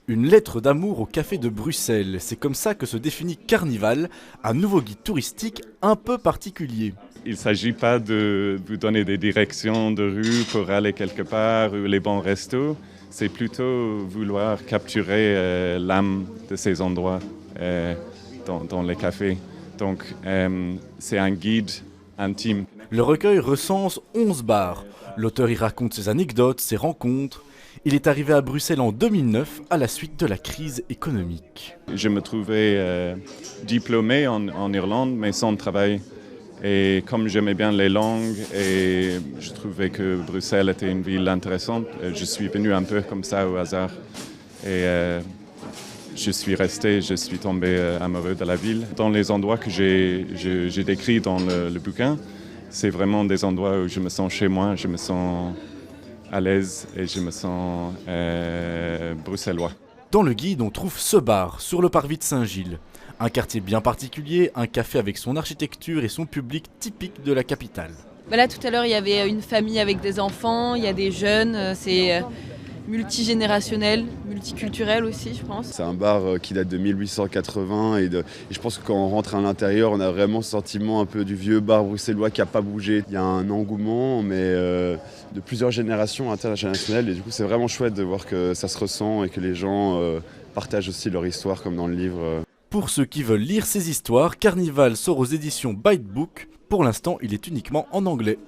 Une lettre d'amour au café de Bruxelles, c'est comme ça que se définit Carnival, un nouveau guide touristique un peu particulier. Il ne s'agit pas de vous donner des directions de rue pour aller quelque part ou les bons restos. C'est plutôt vouloir capturer l'âme de ces endroits dans les cafés. Donc c'est un guide intime. Le recueil recense 11 bars. L'auteur y raconte ses anecdotes, ses rencontres. Il est arrivé à Bruxelles en 2009 à la suite de la crise économique. Je me trouvais diplômé en Irlande mais sans travail. Et comme j'aimais bien les langues et je trouvais que Bruxelles était une ville intéressante, je suis venu un peu comme ça au hasard. Et je suis resté, je suis tombé amoureux de la ville. Dans les endroits que j'ai décrits dans le bouquin, c'est vraiment des endroits où je me sens chez moi, je me sens à l'aise et je me sens bruxellois. Dans le guide, on trouve ce bar sur le parvis de Saint-Gilles. Un quartier bien particulier, un café avec son architecture et son public typique de la capitale. Là, tout à l'heure, il y avait une famille avec des enfants, il y a des jeunes, c'est multigénérationnel, multiculturel aussi, je pense. C'est un bar qui date de 1880 et je pense que quand on rentre à l'intérieur, on a vraiment ce sentiment un peu du vieux bar bruxellois qui n'a pas bougé. Il y a un engouement, mais de plusieurs générations internationales et du coup, c'est vraiment chouette de voir que ça se ressent et que les gens partagent aussi leur histoire comme dans le livre. Pour ceux qui veulent lire ces histoires, Carnival sort aux éditions Byte Book. Pour l'instant, il est uniquement en anglais.